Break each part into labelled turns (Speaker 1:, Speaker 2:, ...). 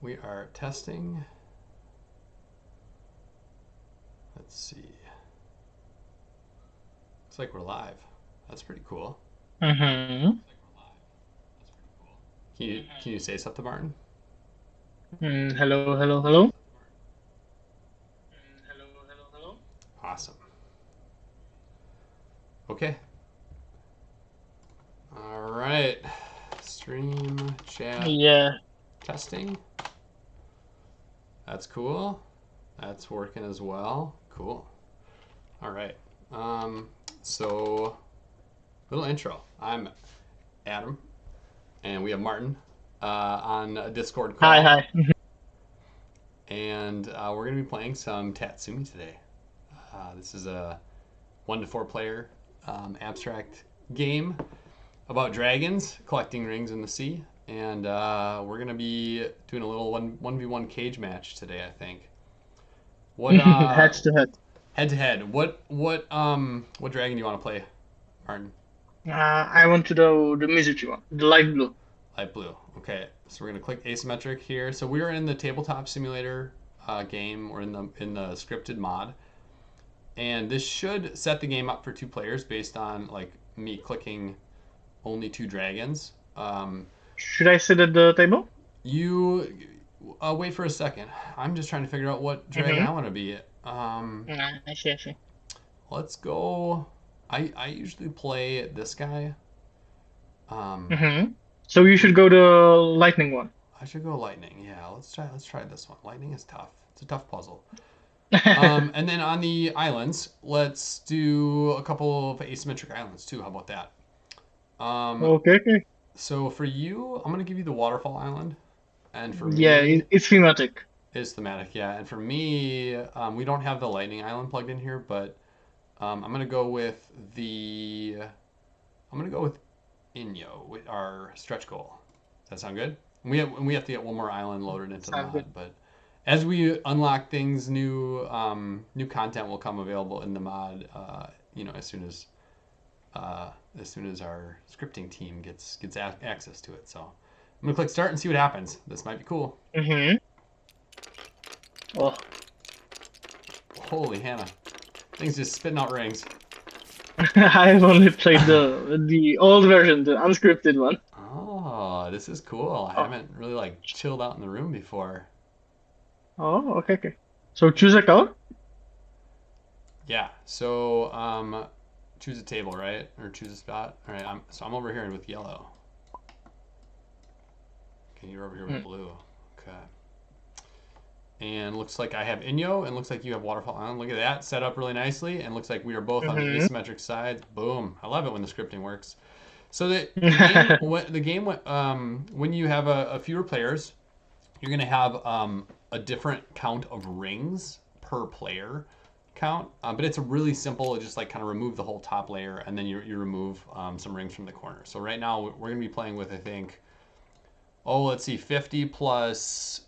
Speaker 1: We are testing. Let's see. Looks like we're live. That's pretty cool.
Speaker 2: Mm-hmm.
Speaker 1: Can you say something, Martin?
Speaker 2: Hello, hello, hello.
Speaker 1: Awesome. Okay. All right. Stream chat
Speaker 2: Yeah.
Speaker 1: testing. That's cool. That's working as well. Cool. All right. Um, so, little intro. I'm Adam, and we have Martin on a Discord
Speaker 2: Hi,
Speaker 1: call,
Speaker 2: hi.
Speaker 1: and we're going to be playing some Tatsumi today. This is a 1 to 4 player abstract game about dragons collecting rings in the sea, and we're going to be doing a little 1v1 cage match today, I think. What
Speaker 2: Heads to head.
Speaker 1: head to head? What dragon do you want to play, Martin?
Speaker 2: I want to do the Mizuchi one, the light blue.
Speaker 1: Light blue. Okay, so we're gonna click asymmetric here. So we are in the tabletop simulator game, or in the scripted mod, and this should set the game up for 2 players based on like me clicking only 2 dragons.
Speaker 2: Should I sit at the table?
Speaker 1: You wait for a second. I'm just trying to figure out what dragon
Speaker 2: Mm-hmm.
Speaker 1: I want to be.
Speaker 2: I see, I see.
Speaker 1: Let's go. I usually play this guy. Um,
Speaker 2: Mm-hmm. So you should go the lightning one.
Speaker 1: I should go lightning. Yeah, let's try this one. Lightning is tough. It's a tough puzzle. And then on the islands, let's do a couple of asymmetric islands too. How about that? Um,
Speaker 2: Okay, okay.
Speaker 1: so for you, I'm gonna give you the waterfall island, and for
Speaker 2: Yeah,
Speaker 1: me,
Speaker 2: it's thematic.
Speaker 1: is thematic. Yeah, and for me, we don't have the lightning island plugged in here, but I'm gonna go with the. I'm gonna go with Inyo with our stretch goal. Does that sound good? We have to get one more island loaded into the
Speaker 2: Sounds
Speaker 1: mod,
Speaker 2: good.
Speaker 1: but as we unlock things, new content will come available in the mod. As soon as our scripting team gets access to it. So I'm gonna click start and see what happens. This might be cool.
Speaker 2: Mm-hmm. Oh,
Speaker 1: Holy Hannah, things just spitting out rings.
Speaker 2: I've only played the old version, the unscripted one.
Speaker 1: Oh, this is cool. I
Speaker 2: Oh,
Speaker 1: haven't really like chilled out in the room before.
Speaker 2: oh, okay, okay. So choose a color.
Speaker 1: Yeah. So choose a table, right? Or choose a spot. All right. I'm over here with yellow. Okay, you're over here with
Speaker 2: Mm.
Speaker 1: blue. Okay. And looks like I have Inyo, and looks like you have Waterfall Island. Look at that, set up really nicely, and looks like we are both on the
Speaker 2: Mm-hmm.
Speaker 1: asymmetric sides. Boom! I love it when the scripting works. So the game, when you have a fewer players, you're gonna have a different count of rings per player count, but it's a really simple. Just like kind of remove the whole top layer, and then you remove some rings from the corner. So right now we're gonna be playing with, I think, let's see, 50 plus,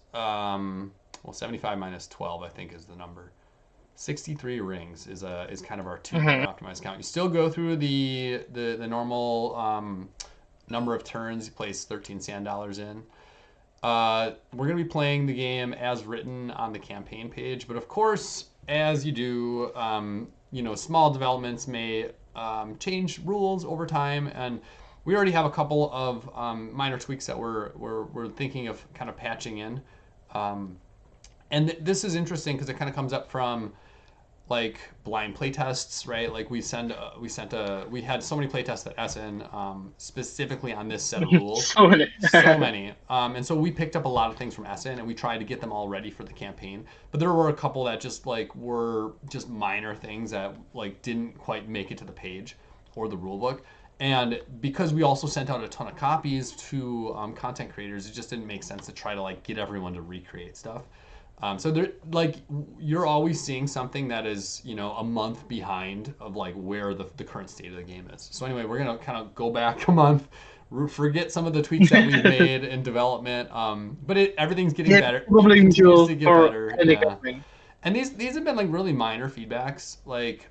Speaker 1: 75 minus 12, I think is the number. 63 rings is kind of our 2 player
Speaker 2: Mm-hmm.
Speaker 1: optimized count. You still go through the normal number of turns. You place 13 sand dollars in. We're going to be playing the game as written on the campaign page, but of course, as you do, small developments may change rules over time, and we already have a couple of minor tweaks that we're thinking of kind of patching in. Um, and this is interesting because it kind of comes up from like blind playtests, right? Like we had so many playtests at SN specifically on this set of rules,
Speaker 2: So many.
Speaker 1: so many, and so we picked up a lot of things from SN and we tried to get them all ready for the campaign. But there were a couple that just like were just minor things that like didn't quite make it to the page or the rule book. And because we also sent out a ton of copies to content creators, it just didn't make sense to try to like get everyone to recreate stuff. So there, like, you're always seeing something that is, a month behind of like where the current state of the game is. So anyway, we're gonna kind of go back a month, forget some of the tweaks that we've made in development. But everything's getting
Speaker 2: Yeah,
Speaker 1: better. It
Speaker 2: probably
Speaker 1: continues
Speaker 2: usual
Speaker 1: to get
Speaker 2: for
Speaker 1: better.
Speaker 2: any
Speaker 1: Yeah,
Speaker 2: campaign.
Speaker 1: and these have been like really minor feedbacks, like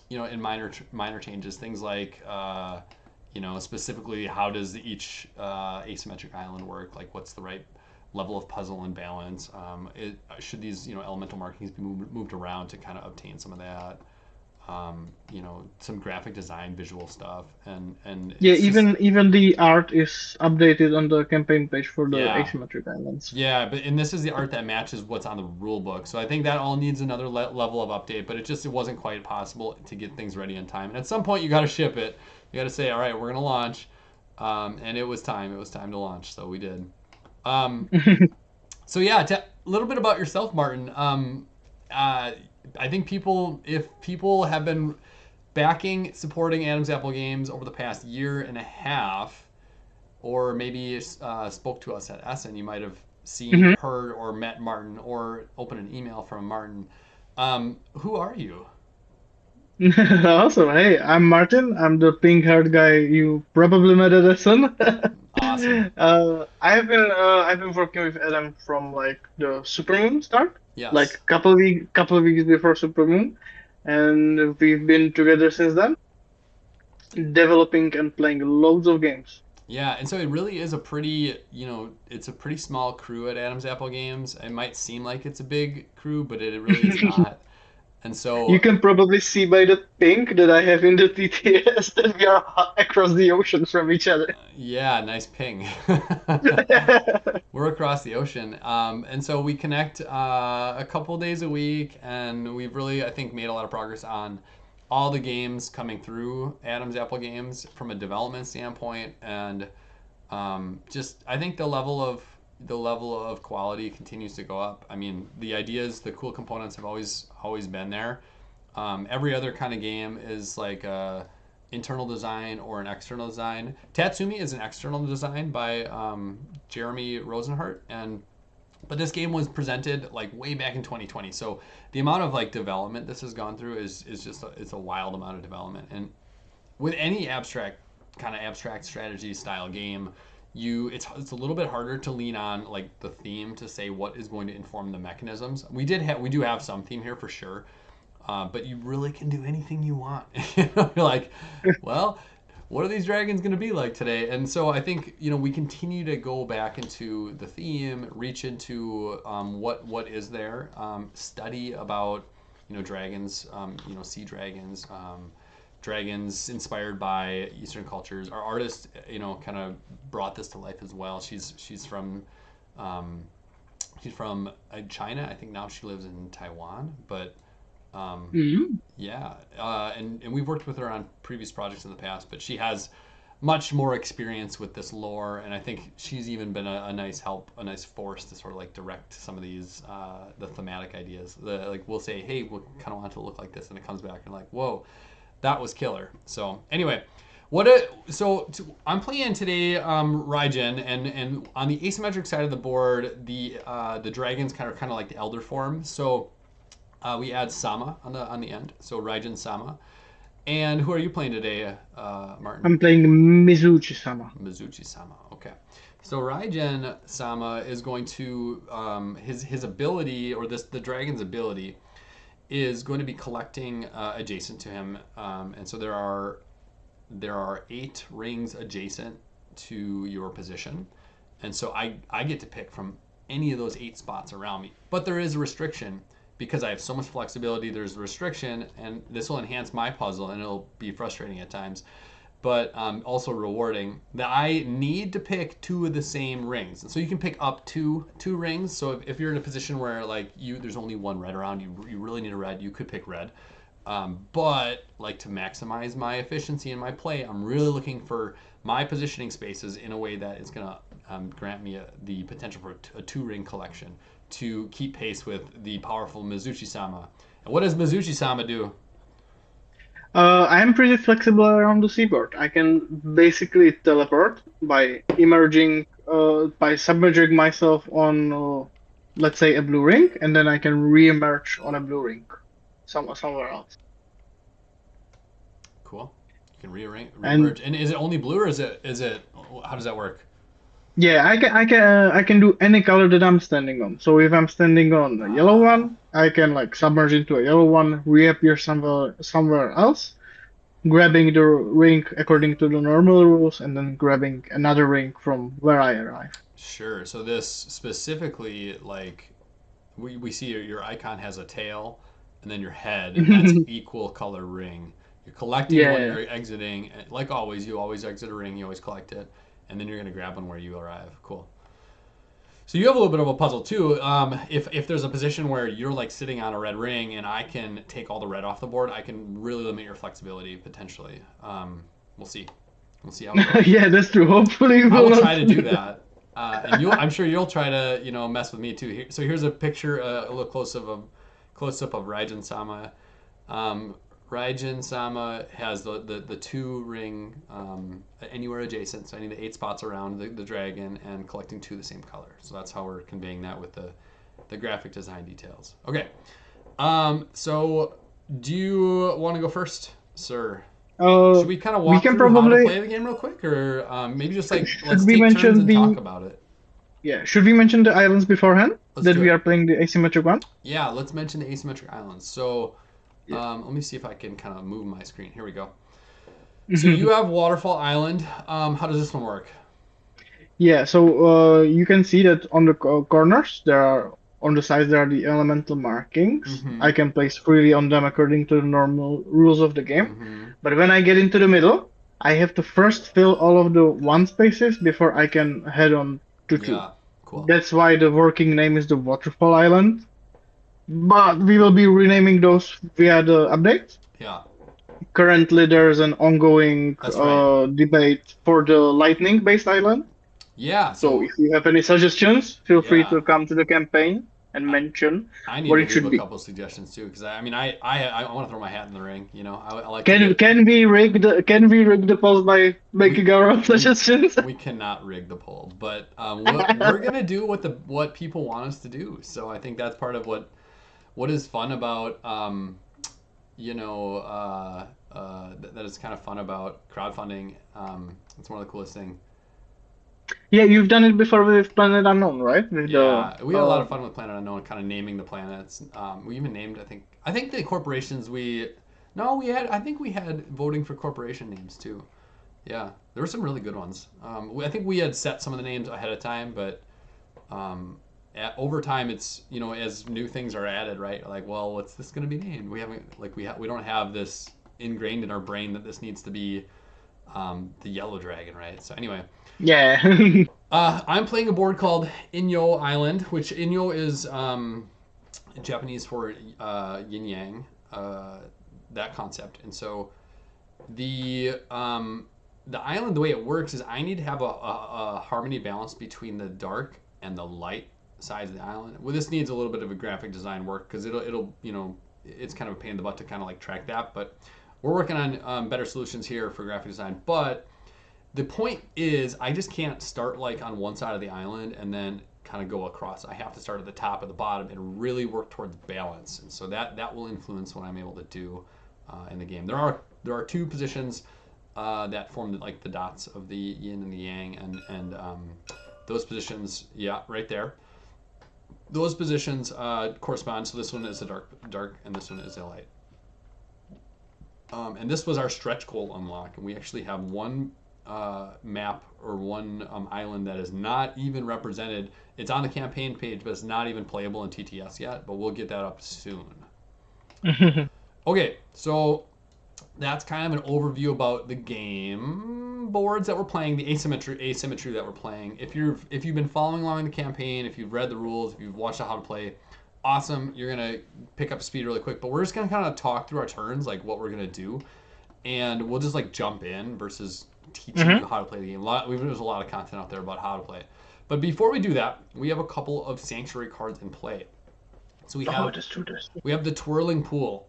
Speaker 1: in minor changes, things like specifically how does each asymmetric island work? Like, what's the right level of puzzle and balance. Should these elemental markings be moved around to kind of obtain some of that? Some graphic design, visual stuff, and
Speaker 2: Yeah,
Speaker 1: it's just
Speaker 2: even the art is updated on the campaign page for the
Speaker 1: yeah.
Speaker 2: asymmetric islands.
Speaker 1: Yeah, and this is the art that matches what's on the rule book. So I think that all needs another level of update, but it wasn't quite possible to get things ready in time. And at some point, you got to ship it. You got to say, all right, we're gonna launch, and it was time. It was time to launch, so we did. Um, so yeah, a little bit about yourself, Martin. I think if people have been backing, supporting Adam's Apple Games over the past year and a half, or maybe spoke to us at Essen, you might have seen,
Speaker 2: Mhm.
Speaker 1: heard, or met Martin, or opened an email from Martin. Who are you?
Speaker 2: Awesome. Hey, I'm Martin. I'm the pink-haired guy you probably met at Essen.
Speaker 1: Awesome.
Speaker 2: I've been working with Adam from like the Supermoon start, like
Speaker 1: Yes.
Speaker 2: couple of weeks before Supermoon, and we've been together since then, developing and playing loads of games.
Speaker 1: Yeah, and so it really is a pretty, it's a pretty small crew at Adam's Apple Games. It might seem like it's a big crew, but it really is not. And
Speaker 2: You
Speaker 1: so,
Speaker 2: can probably see by the pink that I have in the TTS that we are across the ocean from each other.
Speaker 1: yeah, nice ping. We're across the ocean. And so we connect a couple days a week, and we've really, I think, made a lot of progress on all the games coming through Adam's Apple Games from a development standpoint, and just I think the level of quality continues to go up. I mean, the ideas, the cool components have always been there. Every other kind of game is like a internal design or an external design. Tatsumi is an external design by Jeremy Rosenhart, and but this game was presented like way back in 2020. So the amount of like development this has gone through is just it's a wild amount of development. And with any abstract strategy style game, it's a little bit harder to lean on like the theme to say what is going to inform the mechanisms. We do have some theme here for sure, but you really can do anything you want. You're like, well, what are these dragons going to be like today? And so I think we continue to go back into the theme, reach into what is there, study about dragons, sea dragons. Dragons inspired by Eastern cultures. Our artist, kind of brought this to life as well. Um, she's from China. I think now she lives in Taiwan, but um,
Speaker 2: Mhm.
Speaker 1: yeah, and we've worked with her on previous projects in the past, but she has much more experience with this lore, and I think she's even been a nice help, a nice force to sort of like direct some of these the thematic ideas. Like we'll say, hey, we kind of want it to look like this, and it comes back and like, whoa, that was killer. So anyway, I'm playing today Raijin, and on the asymmetric side of the board, the dragons kind of like the elder form. So we add Sama on the end. So Raijin Sama. And who are you playing today, Martin?
Speaker 2: I'm playing Mizuchi-sama.
Speaker 1: Mizuchi Sama. Okay. So Raijin Sama is going to his ability, or the dragon's ability is going to be collecting adjacent to him, and so there are 8 rings adjacent to your position, and so I get to pick from any of those 8 spots around me. But there is a restriction because I have so much flexibility. There's a restriction, and this will enhance my puzzle, and it'll be frustrating at times, but also rewarding. That I need to pick 2 of the same rings, and so you can pick up two rings. So if you're in a position where like there's only one red around, you really need a red, you could pick red. But like to maximize my efficiency in my play, I'm really looking for my positioning spaces in a way that is going to grant me the potential for a 2-ring collection to keep pace with the powerful Mizuchi-sama. And what does Mizuchi-sama do?
Speaker 2: I'm pretty flexible around the seaboard. I can basically teleport by submerging myself on, let's say, a blue ring, and then I can re-emerge on a blue ring, somewhere else.
Speaker 1: Cool. You can
Speaker 2: And
Speaker 1: reemerge. And is it only blue, or is it how does that work?
Speaker 2: yeah, I can do any color that I'm standing on. So if I'm standing on a yellow
Speaker 1: Ah,
Speaker 2: one, I can like submerge into a yellow one, reappear somewhere else, grabbing the ring according to the normal rules, and then grabbing another ring from where I arrive.
Speaker 1: Sure. So this specifically, like, we see your icon has a tail and then your head, and that's equal color ring. You're collecting when
Speaker 2: Yeah.
Speaker 1: you're exiting. Like always, you always exit a ring, you always collect it, and then you're going to grab one where you arrive. Cool. So you have a little bit of a puzzle too. If there's a position where you're like sitting on a red ring and I can take all the red off the board, I can really limit your flexibility potentially. We'll see. We'll see how it goes.
Speaker 2: Yeah, that's true. Hopefully, we
Speaker 1: I
Speaker 2: will
Speaker 1: will
Speaker 2: not
Speaker 1: try to do
Speaker 2: do that.
Speaker 1: that, and I'm sure you'll try to mess with me too. So here's a picture, a little close up of Raijin Sama. Um, Raijin Sama has the two ring anywhere adjacent, so I need the 8 spots around the dragon and collecting two the same color. So that's how we're conveying that with the graphic design details. Okay, so do you want to go first, sir?
Speaker 2: Uh,
Speaker 1: Should we kind of
Speaker 2: we
Speaker 1: walk
Speaker 2: can
Speaker 1: through how to
Speaker 2: probably
Speaker 1: play the game real quick, or maybe just like
Speaker 2: should
Speaker 1: let's
Speaker 2: we
Speaker 1: take turns
Speaker 2: mention
Speaker 1: and talk
Speaker 2: the
Speaker 1: about it?
Speaker 2: yeah should we mention the islands beforehand
Speaker 1: Let's
Speaker 2: that
Speaker 1: do
Speaker 2: we
Speaker 1: it.
Speaker 2: are playing the asymmetric one?
Speaker 1: Yeah, let's mention the asymmetric islands. So
Speaker 2: Yeah.
Speaker 1: let me see if I can kind of move my screen. Here we go. So you have Waterfall Island. How does this one work?
Speaker 2: Yeah, so you can see that on the corners there are on the sides there are the elemental markings. I
Speaker 1: Mm-hmm.
Speaker 2: can place freely on them according to the normal rules of the game.
Speaker 1: Mm-hmm.
Speaker 2: But when I get into the middle, I have to first fill all of the one spaces before I can head on to two.
Speaker 1: Yeah. Cool.
Speaker 2: That's why the working name is the Waterfall Island. But we will be renaming those via the update.
Speaker 1: Yeah.
Speaker 2: Currently, there's an ongoing
Speaker 1: That's right.
Speaker 2: debate for the lightning-based island.
Speaker 1: Yeah.
Speaker 2: So
Speaker 1: So
Speaker 2: if you have any suggestions, feel free
Speaker 1: yeah.
Speaker 2: to come to the campaign and
Speaker 1: I,
Speaker 2: mention
Speaker 1: I need
Speaker 2: what
Speaker 1: to
Speaker 2: it
Speaker 1: leave
Speaker 2: should
Speaker 1: a
Speaker 2: be.
Speaker 1: couple suggestions too, because I mean I want to throw my hat in the ring. I like to
Speaker 2: Can
Speaker 1: get
Speaker 2: can we rig the poll by
Speaker 1: we
Speaker 2: making our own
Speaker 1: we
Speaker 2: suggestions?
Speaker 1: we cannot rig the poll, but we're gonna do what people want us to do. So I think that's part of what is fun about you know that is kind of fun about crowdfunding. It's one of the coolest things.
Speaker 2: Yeah, you've done it before with Planet Unknown, right? With the
Speaker 1: Yeah, we had a lot of fun with Planet Unknown, kind of naming the planets. We even named, I think the corporations we, no, we had, I think we had voting for corporation names too. Yeah, there were some really good ones. I think we had set some of the names ahead of time, but over time, it's as new things are added, right? Like, well, what's this going to be named? We haven't like we don't have this ingrained in our brain that this needs to be the yellow dragon, right? So anyway,
Speaker 2: yeah.
Speaker 1: I'm playing a board called Inyo Island, which Inyo is Japanese for yin yang, that concept. And so the island, the way it works is I need to have a harmony balance between the dark and the light sides of the island. Well, this needs a little bit of a graphic design work because it'll it's kind of a pain in the butt to kind of like track that, but we're working on better solutions here for graphic design. But the point is, I just can't start like on one side of the island and then kind of go across. I have to start at the top or the bottom and really work towards balance. And so that will influence what I'm able to do in the game. There are two positions that form like the dots of the yin and the yang, and those positions, yeah, right there. Those positions correspond. So this one is a dark, and this one is a light. And this was our stretch goal unlock, and we actually have one map or one island that is not even represented. It's on the campaign page, but it's not even playable in TTS yet. But we'll get that up soon. Okay, so that's kind of an overview about the game boards that we're playing, the asymmetry that we're playing. If you've been following along the campaign, if you've read the rules, if you've watched how to play, awesome. You're gonna pick up speed really quick. But we're just gonna kind of talk through our turns, like what we're gonna do, and we'll just like jump in versus teaching
Speaker 2: Hmm.
Speaker 1: you how to play the game. There's a lot of content out there about how to play it. But before we do that, we have a couple of sanctuary cards in play. So we
Speaker 2: Oh,
Speaker 1: have
Speaker 2: that's true. That's true.
Speaker 1: we have the twirling pool.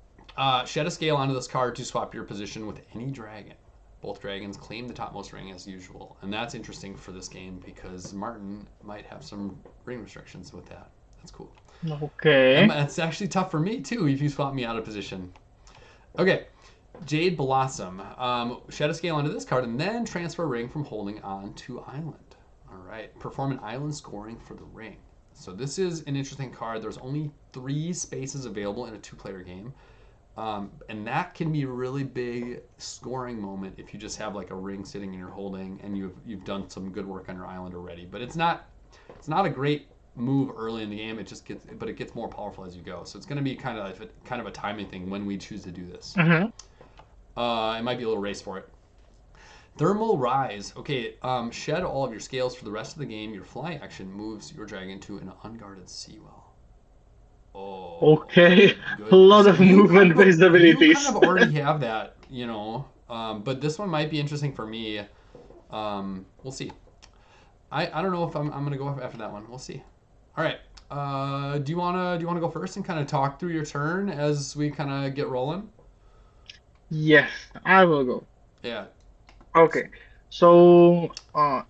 Speaker 1: Shed a scale onto this card to swap your position with any dragon. Both dragons claim the topmost ring as usual, and that's interesting for this game because Martin might have some ring restrictions with that. That's cool. And
Speaker 2: Okay.
Speaker 1: it's actually tough for me too if you swap me out of position. Okay, Jade Blossom. Shed a scale onto this card and then transfer a ring from holding on to island. All right, perform an island scoring for the ring. So this is an interesting card. There's only 3 spaces available in a 2-player game. And that can be a really big scoring moment if you just have like a ring sitting in your holding and you've done some good work on your island already. But it's not It's not a great move early in the game. It gets more powerful as you go. So it's going to be kind of a timing thing when we choose to do this.
Speaker 2: Mm-hmm.
Speaker 1: It might be a little race for it. Thermal Rise. Okay, shed all of your scales for the rest of the game. Your fly action moves your dragon to an unguarded seawell. Oh,
Speaker 2: Okay, a
Speaker 1: goodness.
Speaker 2: lot of movement-based
Speaker 1: You kind
Speaker 2: abilities.
Speaker 1: of already have that, but this one might be interesting for me. We'll see. I don't know if I'm gonna go after that one. We'll see. All right. Do you wanna go first and kind of talk through your turn as we kind of get rolling?
Speaker 2: Yes, I will go.
Speaker 1: Yeah.
Speaker 2: Okay, so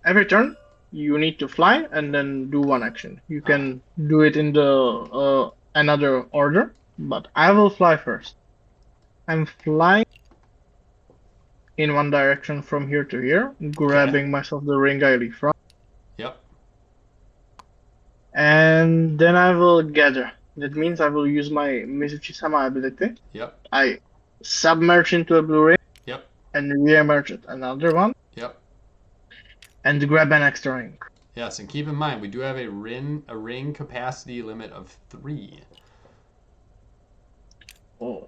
Speaker 2: every turn you need to fly and then do one action. You
Speaker 1: All right.
Speaker 2: can do it in the another order, but I will fly first. I'm flying in one direction from here to here,
Speaker 1: Okay.
Speaker 2: grabbing myself the ring I leave from,
Speaker 1: Yep.
Speaker 2: and then I will gather. That means I will use my Mizuchi-sama ability.
Speaker 1: Yep.
Speaker 2: I submerge into a blue ring
Speaker 1: Yep.
Speaker 2: and re-emerge at another one
Speaker 1: Yep.
Speaker 2: and grab an extra ring.
Speaker 1: Yes, and keep in mind we do have a ring capacity limit of 3.
Speaker 2: Oh,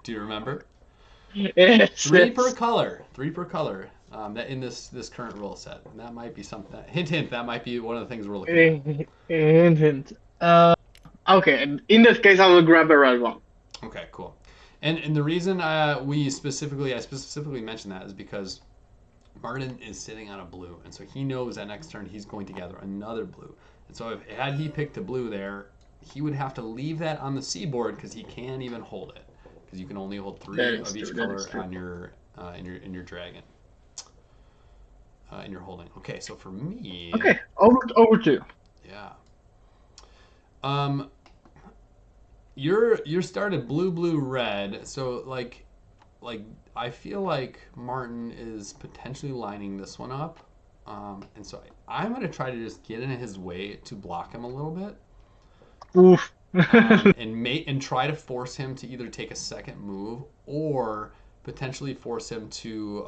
Speaker 1: Do you remember?
Speaker 2: yes,
Speaker 1: Three per
Speaker 2: yes.
Speaker 1: color. 3 per color. That in this current rule set. And that might be something. Hint, hint. That might be one of the things we're looking at.
Speaker 2: Hint, hint. Okay. In that case, I will grab a red one.
Speaker 1: Okay, cool. And the reason I specifically mentioned that is because Martin is sitting on a blue, and so he knows that next turn he's going to gather another blue. And so if had he picked a blue there, he would have to leave that on the seaboard because he can't even hold it because you can only hold
Speaker 2: That
Speaker 1: 3
Speaker 2: is
Speaker 1: of each
Speaker 2: true. That
Speaker 1: color
Speaker 2: is true.
Speaker 1: on your dragon in your holding. Okay, so for me,
Speaker 2: Okay. Over to you.
Speaker 1: yeah. Um, you're started blue, blue, red. So like I feel like Martin is potentially lining this one up. And so I'm gonna try to just get in his way to block him a little bit,
Speaker 2: Oof.
Speaker 1: and try to force him to either take a second move or potentially force him to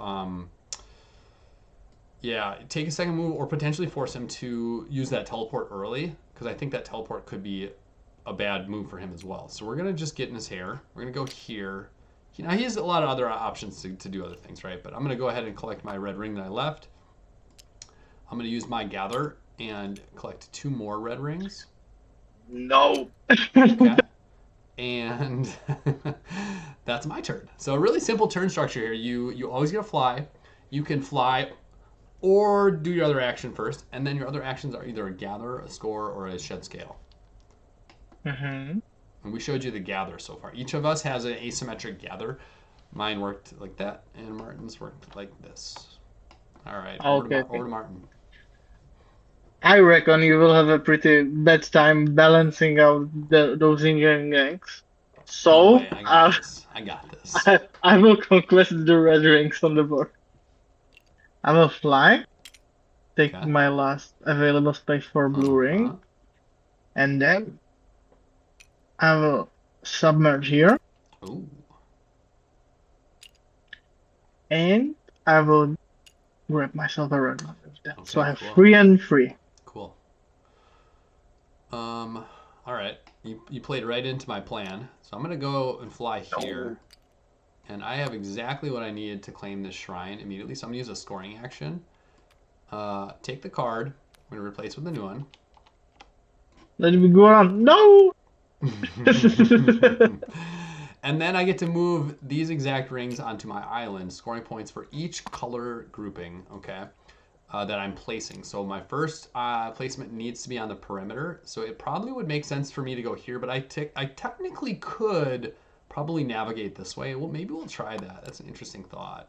Speaker 1: yeah, take a second move or potentially force him to use that teleport early because I think that teleport could be a bad move for him as well. So we're gonna just get in his hair. We're gonna go here. Now he has a lot of other options to do other things, right? But I'm gonna go ahead and collect my red ring that I left. I'm gonna use my gather and collect 2 more red rings.
Speaker 2: No.
Speaker 1: Okay. And that's my turn. So a really simple turn structure here. You always get a fly. You can fly or do your other action first, and then your other actions are either a gather, a score, or a shed scale.
Speaker 2: Mm-hmm.
Speaker 1: And we showed you the gather so far. Each of us has an asymmetric gather. Mine worked like that, and Martin's worked like this. All right,
Speaker 2: Okay,
Speaker 1: over
Speaker 2: okay.
Speaker 1: to Martin.
Speaker 2: I reckon you will have a pretty bad time balancing out those Indian gangs.
Speaker 1: Don't
Speaker 2: So,
Speaker 1: worry, I got this. I got this.
Speaker 2: I will conquest the red rings on the board. I will fly, take
Speaker 1: Okay.
Speaker 2: my last available space for blue ring,
Speaker 1: Uh-huh.
Speaker 2: and then I will submerge here,
Speaker 1: Ooh.
Speaker 2: and I will grab myself a red one with that. So
Speaker 1: Okay,
Speaker 2: I have
Speaker 1: cool.
Speaker 2: free and free.
Speaker 1: Cool. All right. You played right into my plan. So I'm gonna go and fly here.
Speaker 2: No.
Speaker 1: And I have exactly what I needed to claim this shrine immediately. So I'm gonna use a scoring action. Take the card. I'm gonna replace with a new one.
Speaker 2: Let me go on. No!
Speaker 1: And then I get to move these exact rings onto my island, scoring points for each color grouping, okay, that I'm placing. So my first placement needs to be on the perimeter. So it probably would make sense for me to go here, but I technically could probably navigate this way. Well, maybe we'll try that. That's an interesting thought.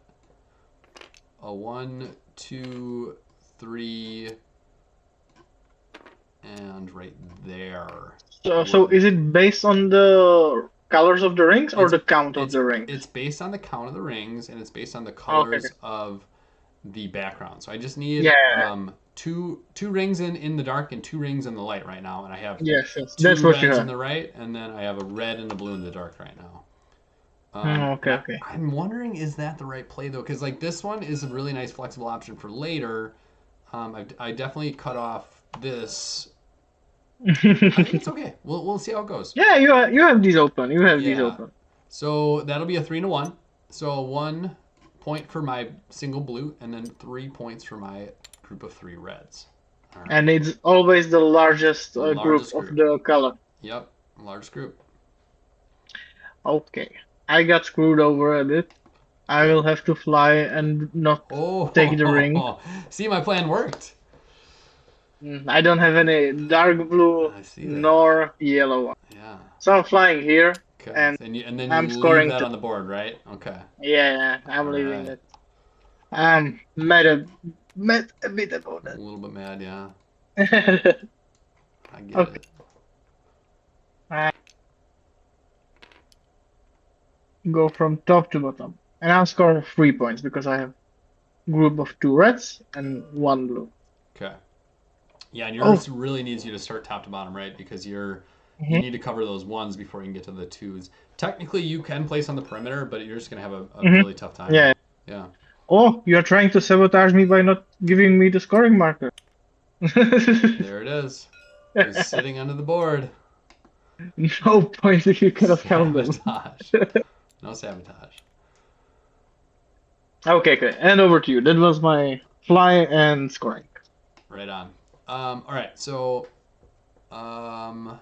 Speaker 1: A 1, 2, 3, and right there.
Speaker 2: So is it based on the colors of the rings or
Speaker 1: It's
Speaker 2: the count of
Speaker 1: it's
Speaker 2: the rings?
Speaker 1: it's based on the count of the rings and it's based on the
Speaker 2: Okay, okay.
Speaker 1: colors of the background. So I just need
Speaker 2: Yeah,
Speaker 1: two rings in the dark and 2 rings in the light right now, and I have
Speaker 2: yes, yes. That's
Speaker 1: 2
Speaker 2: what you
Speaker 1: reds in
Speaker 2: have.
Speaker 1: the right, and then I have a red and a blue in the dark right now.
Speaker 2: Okay,
Speaker 1: And
Speaker 2: okay.
Speaker 1: I'm wondering, is that the right play though? Because like this one is a really nice flexible option for later. I definitely cut off this. I think it's
Speaker 2: Yeah,
Speaker 1: okay. We'll see how it goes.
Speaker 2: you have these open. You have these
Speaker 1: Yeah.
Speaker 2: open.
Speaker 1: So that'll be a 3-1. So 1 point for my single blue, and then 3 points for my group of 3 reds. All right.
Speaker 2: And it's always the largest
Speaker 1: The
Speaker 2: group
Speaker 1: largest
Speaker 2: of
Speaker 1: group.
Speaker 2: the color.
Speaker 1: Yep. Largest group.
Speaker 2: Okay. I got screwed over a bit. I
Speaker 1: Okay.
Speaker 2: will have to fly and not take the ring.
Speaker 1: Oh, see, my plan worked.
Speaker 2: I don't have any dark blue
Speaker 1: I see that.
Speaker 2: nor yellow one.
Speaker 1: Yeah.
Speaker 2: So I'm flying here
Speaker 1: Okay.
Speaker 2: and
Speaker 1: And then you
Speaker 2: I'm
Speaker 1: leave
Speaker 2: scoring
Speaker 1: that
Speaker 2: two.
Speaker 1: on the board, right? Okay.
Speaker 2: Yeah, I'm
Speaker 1: All
Speaker 2: leaving
Speaker 1: right.
Speaker 2: it. I'm mad a bit about
Speaker 1: A little bit mad, yeah.
Speaker 2: that.
Speaker 1: I get
Speaker 2: Okay.
Speaker 1: it.
Speaker 2: I go from top to bottom. And I'll score 3 points because I have group of 2 reds and 1 blue.
Speaker 1: Okay. Yeah, and
Speaker 2: Oh.
Speaker 1: yours really needs you to start top to bottom, right? Because you
Speaker 2: hmm
Speaker 1: need to cover those ones before you can get to the twos. Technically, you can place on the perimeter, but you're just gonna have a
Speaker 2: hmm
Speaker 1: really tough time.
Speaker 2: Yeah.
Speaker 1: Yeah.
Speaker 2: Oh, you're trying to sabotage me by not giving me the scoring marker.
Speaker 1: There it is. Just sitting under the board.
Speaker 2: No points if you cannot count them.
Speaker 1: Sabotage. No sabotage.
Speaker 2: Okay, okay. And over to you. That was my fly and scoring.
Speaker 1: Right on. All right. Um,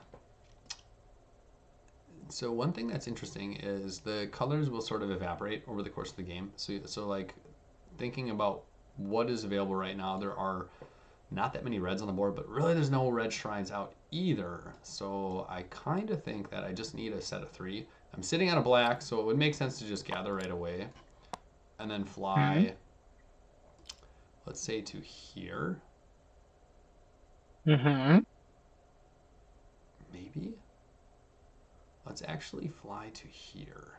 Speaker 1: so one thing that's interesting is the colors will sort of evaporate over the course of the game. So like thinking about what is available right now, there are not that many reds on the board, but really there's no red shrines out either. So I kind of think that I just need a set of 3. I'm sitting on a black, so it would make sense to just gather right away and then
Speaker 2: hmm
Speaker 1: fly, let's say, to here,
Speaker 2: hmm
Speaker 1: maybe. Let's actually fly to here.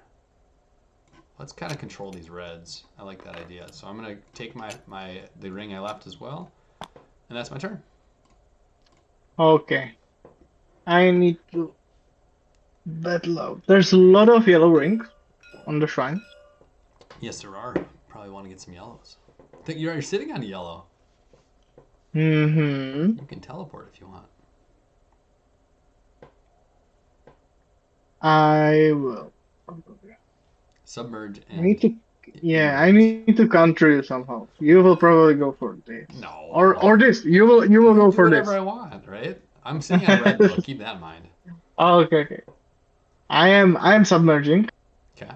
Speaker 1: Let's kind of control these reds. I like that idea. So I'm gonna take the ring I left as well, and that's my turn.
Speaker 2: Okay. I need to battle out. There's a lot of yellow rings on the shrine.
Speaker 1: Yes, there are. Probably want to get some yellows. I think you're sitting on a yellow.
Speaker 2: hmm
Speaker 1: You can teleport if you want.
Speaker 2: I will.
Speaker 1: Submerge
Speaker 2: I need
Speaker 1: and
Speaker 2: to. Yeah, I
Speaker 1: emerge.
Speaker 2: need to counter you somehow. You will probably go for this,
Speaker 1: No.
Speaker 2: or this. You will
Speaker 1: I'll
Speaker 2: go
Speaker 1: do
Speaker 2: for
Speaker 1: whatever
Speaker 2: this.
Speaker 1: I want, right? I'm sitting on a red though. Keep that in mind.
Speaker 2: Okay, okay. I am submerging.
Speaker 1: Okay.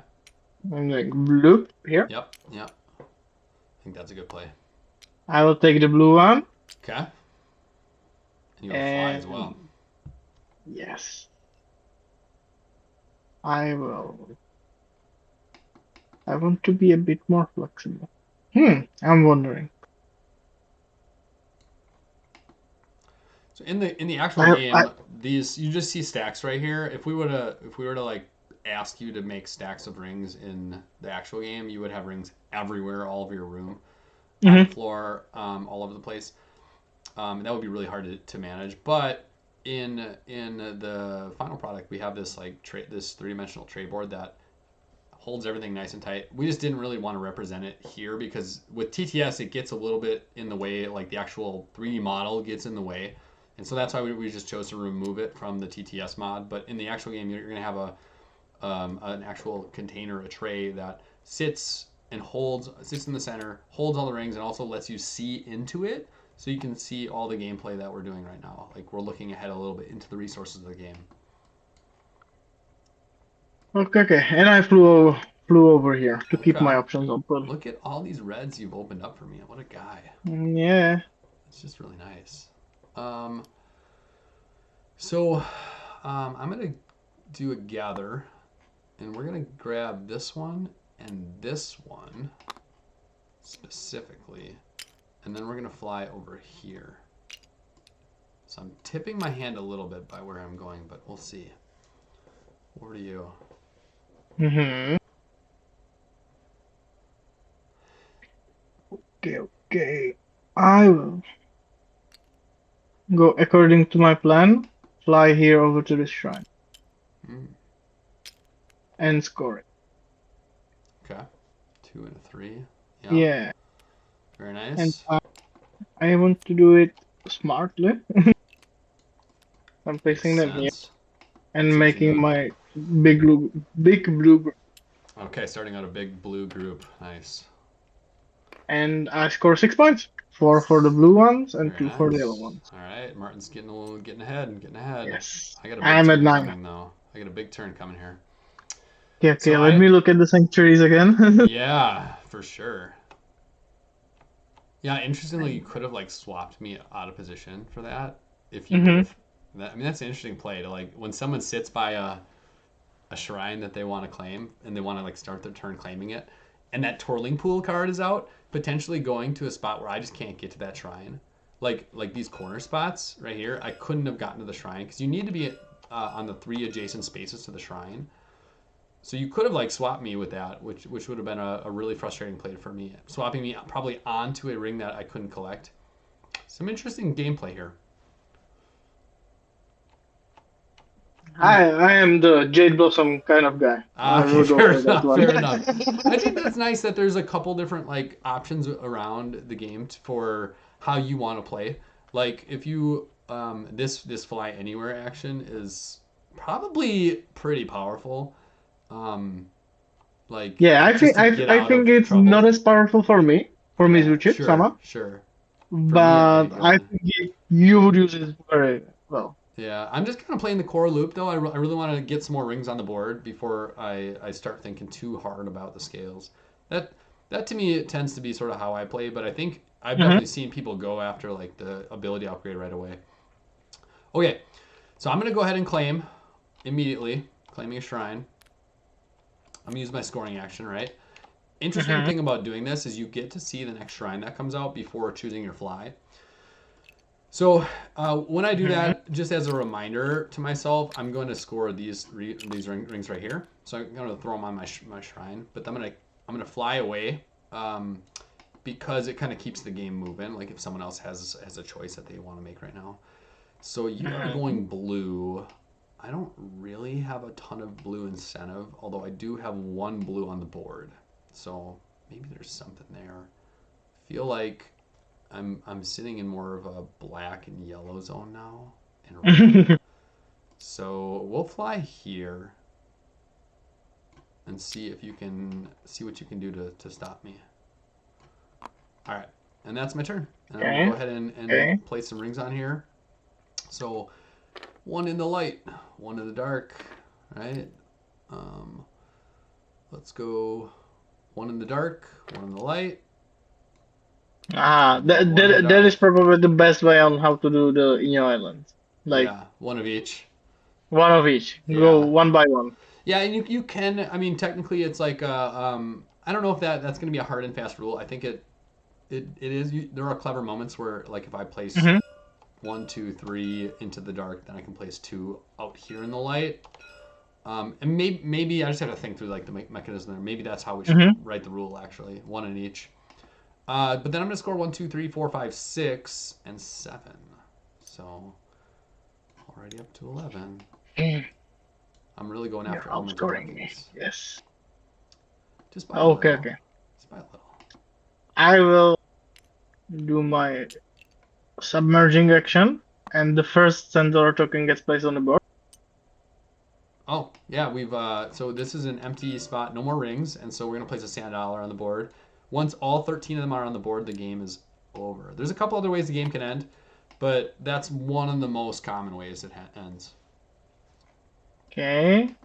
Speaker 2: I'm like blue here.
Speaker 1: Yep. Yep. I think that's a good play.
Speaker 2: I will take the blue one.
Speaker 1: Okay. And you'll fly as well.
Speaker 2: And yes, I will. I want to be a bit more flexible. I'm wondering.
Speaker 1: So in the actual
Speaker 2: I
Speaker 1: game, these you just see stacks right here. If we were to like ask you to make stacks of rings in the actual game, you would have rings everywhere, all over your room, on the
Speaker 2: mhm.
Speaker 1: floor, all over the place. That would be really hard to manage. But in the final product, we have this this 3-dimensional tray board that holds everything nice and tight. We just didn't really want to represent it here because with TTS it gets a little bit in the way, like the actual 3D model gets in the way, and so that's why we just chose to remove it from the TTS mod. But in the actual game, you're going to have an actual container, a tray that sits in the center, holds all the rings, and also lets you see into it, so you can see all the gameplay that we're doing right now. Like we're looking ahead a little bit into the resources of the game.
Speaker 2: Okay, okay. And I flew over here to keep my
Speaker 1: Okay,
Speaker 2: options open.
Speaker 1: look at all these reds you've opened up for me. What a guy!
Speaker 2: Yeah.
Speaker 1: It's just really nice. Um, so I'm gonna do a gather, and we're gonna grab this one and this one specifically, and then we're gonna fly over here. So I'm tipping my hand a little bit by where I'm going, but we'll see. Over to you.
Speaker 2: hmm Okay, okay. I will go according to my plan. Fly here over to this shrine
Speaker 1: Mm,
Speaker 2: and score it.
Speaker 1: okay, 2 and a 3. Yeah,
Speaker 2: Yeah.
Speaker 1: very
Speaker 2: And
Speaker 1: nice.
Speaker 2: I want to do it smartly. I'm
Speaker 1: Makes
Speaker 2: placing them here
Speaker 1: sense.
Speaker 2: and
Speaker 1: Seems to
Speaker 2: making
Speaker 1: me.
Speaker 2: my big blue group.
Speaker 1: Okay, starting out a big blue group. Nice.
Speaker 2: And I score 6 points. Four for the blue ones and
Speaker 1: Very
Speaker 2: two for the yellow
Speaker 1: nice.
Speaker 2: ones.
Speaker 1: All right, Martin's getting ahead and getting ahead.
Speaker 2: Yes.
Speaker 1: I got a big
Speaker 2: I'm at
Speaker 1: turn
Speaker 2: 9.
Speaker 1: coming though. I got a big turn coming here.
Speaker 2: Okay,
Speaker 1: So
Speaker 2: okay, let me look at the sanctuaries again.
Speaker 1: yeah, for sure. Yeah, interestingly, you could have like swapped me out of position for that if you would
Speaker 2: Mm-hmm.
Speaker 1: have. I mean, that's an interesting play to like when someone sits by a shrine that they want to claim and they want to like start their turn claiming it, and that twirling pool card is out, potentially going to a spot where I just can't get to that shrine. Like these corner spots right here, I couldn't have gotten to the shrine because you need to be on the 3 adjacent spaces to the shrine. So you could have like swapped me with that, which would have been a really frustrating play for me. Swapping me probably onto a ring that I couldn't collect. Some interesting gameplay here.
Speaker 2: I am the Jade Blossom kind of guy. I
Speaker 1: Okay,
Speaker 2: will go
Speaker 1: fair
Speaker 2: for that
Speaker 1: enough. Fair enough. I think
Speaker 2: one.
Speaker 1: that's nice that there's a couple different like options around the game for how you want to play. Like if you this fly anywhere action is probably pretty powerful. Um, like
Speaker 2: Yeah, I
Speaker 1: just
Speaker 2: think
Speaker 1: to
Speaker 2: I
Speaker 1: get
Speaker 2: I
Speaker 1: out
Speaker 2: think
Speaker 1: of
Speaker 2: it's not
Speaker 1: trouble.
Speaker 2: as powerful for
Speaker 1: Yeah,
Speaker 2: Mizuchi
Speaker 1: sure,
Speaker 2: Sama,
Speaker 1: sure. For me, it made
Speaker 2: but
Speaker 1: it
Speaker 2: I
Speaker 1: going.
Speaker 2: think you would use it very well.
Speaker 1: Yeah, I'm just kind of playing the core loop though. I really want to get some more rings on the board before I start thinking too hard about the scales. That that to me it tends to be sort of how I play, but I think I've
Speaker 2: Hmm.
Speaker 1: definitely seen people go after like the ability upgrade right away. Okay, so I'm gonna go ahead and claim immediately, claiming a shrine. I'm gonna use my scoring action, right? Interesting
Speaker 2: Hmm.
Speaker 1: thing about doing this is you get to see the next shrine that comes out before choosing your fly. So when I do
Speaker 2: Hmm.
Speaker 1: that, just as a reminder to myself, I'm going to score these rings right here. So I'm going to throw them on my shrine, but I'm gonna fly away because it kind of keeps the game moving. Like if someone else has a choice that they want to make right now. So you are
Speaker 2: Hmm.
Speaker 1: going blue. I don't really have a ton of blue incentive, although I do have one blue on the board. So maybe there's something there. Feel like I'm sitting in more of a black and yellow zone now and red. So we'll fly here and see if you can see what you can do to stop me. All right, and that's my turn. And I'm gonna go
Speaker 2: Okay.
Speaker 1: ahead and
Speaker 2: Okay.
Speaker 1: place some rings on here. So one in the light, one in the dark, right? Um, let's go one in the dark, one in the light, and then
Speaker 2: That,
Speaker 1: one in the
Speaker 2: that is
Speaker 1: dark.
Speaker 2: probably the best way on how to do the Inyo Islands. Like
Speaker 1: Yeah, one of each.
Speaker 2: one of each. Go
Speaker 1: Yeah,
Speaker 2: one by one.
Speaker 1: yeah, and you can. I mean, technically, it's like I don't know if that's going to be a hard and fast rule. I think it is. There are clever moments where, like, if I place
Speaker 2: Hmm.
Speaker 1: 1, 2, 3 into the dark, then I can place 2 out here in the light. And maybe I just have to think through like the mechanism there. Maybe that's how we should
Speaker 2: Hmm.
Speaker 1: write the rule actually, one in each. But then I'm gonna score 1, 2, 3, 4, 5, 6, and 7. So already up to 11. I'm really going
Speaker 2: You're
Speaker 1: after elemental
Speaker 2: outscoring me.
Speaker 1: weapons,
Speaker 2: Yes.
Speaker 1: just by a
Speaker 2: Okay,
Speaker 1: little.
Speaker 2: okay.
Speaker 1: Just by a little.
Speaker 2: I will do my submerging action, and the first Centaur token gets placed on the board.
Speaker 1: Oh, yeah, we've so this is an empty spot, no more rings, and so we're gonna place a sand dollar on the board. Once all 13 of them are on the board, the game is over. There's a couple other ways the game can end, but that's one of the most common ways it ends.
Speaker 2: Okay.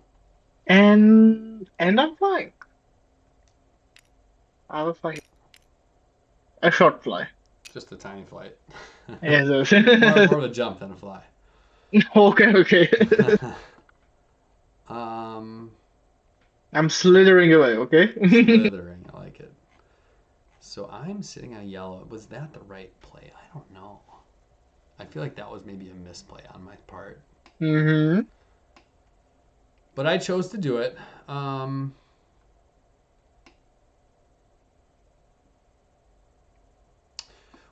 Speaker 2: And I'm flying. I will fly a short fly.
Speaker 1: Just a tiny flight.
Speaker 2: Yes.
Speaker 1: more
Speaker 2: Yes.
Speaker 1: of a jump than a fly.
Speaker 2: Okay, okay.
Speaker 1: um,
Speaker 2: I'm slithering away, okay?
Speaker 1: slithering, I like it. So I'm sitting on yellow. Was that the right play? I don't know. I feel like that was maybe a misplay on my part,
Speaker 2: Hmm.
Speaker 1: but I chose to do it. Um,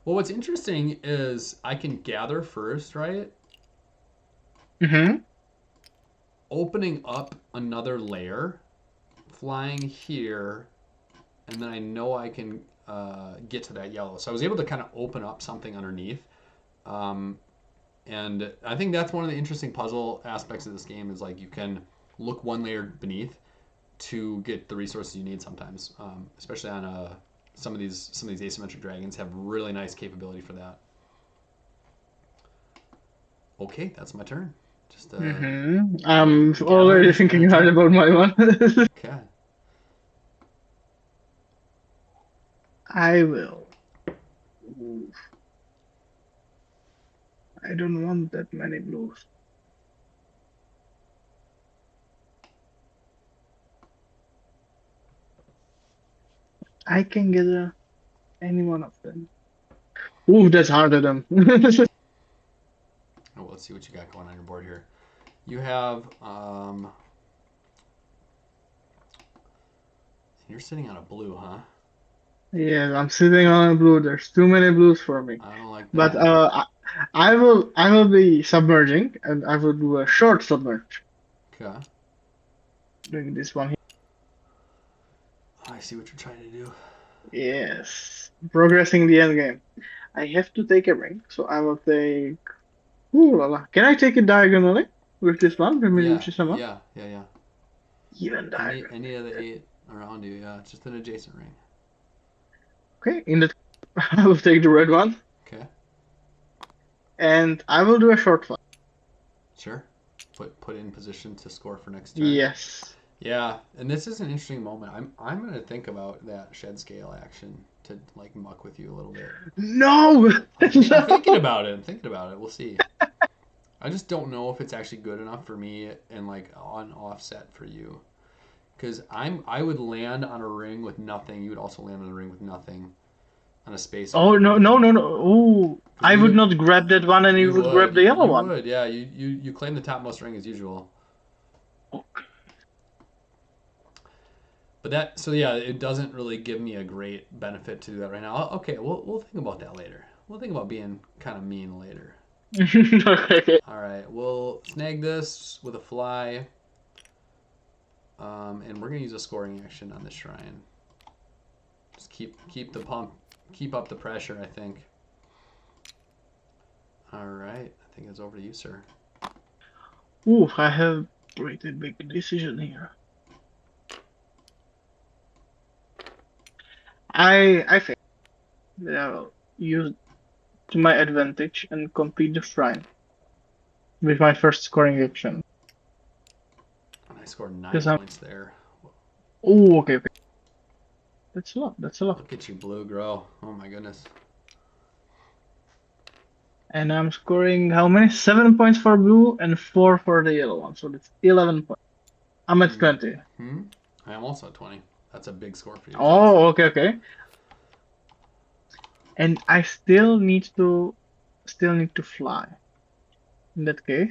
Speaker 1: Well, what's interesting is I can gather first, right?
Speaker 2: Hmm.
Speaker 1: Opening up another layer, flying here, and then I know I can get to that yellow. So I was able to kind of open up something underneath. And I think that's one of the interesting puzzle aspects of this game is like you can look one layer beneath to get the resources you need sometimes, especially on some of these asymmetric dragons have really nice capability for that. Okay, that's my turn. Just
Speaker 2: I'm already
Speaker 1: gathering
Speaker 2: thinking
Speaker 1: an
Speaker 2: hard
Speaker 1: attack.
Speaker 2: about my one.
Speaker 1: Okay.
Speaker 2: I will. I don't want that many blues. I can get any one of them. Ooh, that's harder than.
Speaker 1: Oh, well, let's see what you got going on your board here. You have you're sitting on a blue, huh?
Speaker 2: Yeah, I'm sitting on a blue. There's too many blues for me.
Speaker 1: I don't like
Speaker 2: But
Speaker 1: that.
Speaker 2: I will be submerging, and I will do a short submerge.
Speaker 1: Okay.
Speaker 2: Doing this one here.
Speaker 1: I see what you're trying to do.
Speaker 2: Yes, progressing the end game. I have to take a ring, so I will take. Ooh la la. Can I take it diagonally with this one? With
Speaker 1: Yeah,
Speaker 2: this one?
Speaker 1: yeah.
Speaker 2: Even diagonal.
Speaker 1: Any of the 8 around you, yeah. It's just an adjacent ring.
Speaker 2: Okay, in that I will take the red one,
Speaker 1: Okay.
Speaker 2: and I will do a short one.
Speaker 1: Sure. Put in position to score for next turn.
Speaker 2: Yes.
Speaker 1: Yeah, and this is an interesting moment. I'm gonna think about that shed scale action to like muck with you a little bit.
Speaker 2: No!
Speaker 1: I'm thinking
Speaker 2: No!
Speaker 1: about it. I'm thinking about it. We'll see. I just don't know if it's actually good enough for me and like on offset for you. Because I would land on a ring with nothing. You would also land on a ring with nothing on a space
Speaker 2: Oh
Speaker 1: with
Speaker 2: no no
Speaker 1: nothing.
Speaker 2: no no! Ooh,
Speaker 1: Because
Speaker 2: I would not grab that one, and you would grab the yellow
Speaker 1: you
Speaker 2: one.
Speaker 1: would, yeah. You claim the topmost ring as usual.
Speaker 2: Oh,
Speaker 1: But that so yeah, it doesn't really give me a great benefit to do that right now. Okay, we'll think about that later. We'll think about being kind of mean later.
Speaker 2: okay.
Speaker 1: All right, we'll snag this with a fly, and we're gonna use a scoring action on the shrine. Just keep the pump, keep up the pressure. I think. All right, I think it's over to you, sir.
Speaker 2: Ooh, I have made a big decision here. I think that I will use to my advantage and complete the shrine with my first scoring action.
Speaker 1: And I scored
Speaker 2: Because
Speaker 1: 9
Speaker 2: I'm.
Speaker 1: points there.
Speaker 2: Oh, okay, okay. That's a lot. That's a lot.
Speaker 1: Look at you, blue grow. Oh my goodness.
Speaker 2: And I'm scoring how many? 7 points for blue and 4 for the yellow one. So that's 11 points. I'm at 20.
Speaker 1: Hmm. I am also at 20. That's a big score for you too.
Speaker 2: Oh, okay, okay. And I still need to fly. In that case,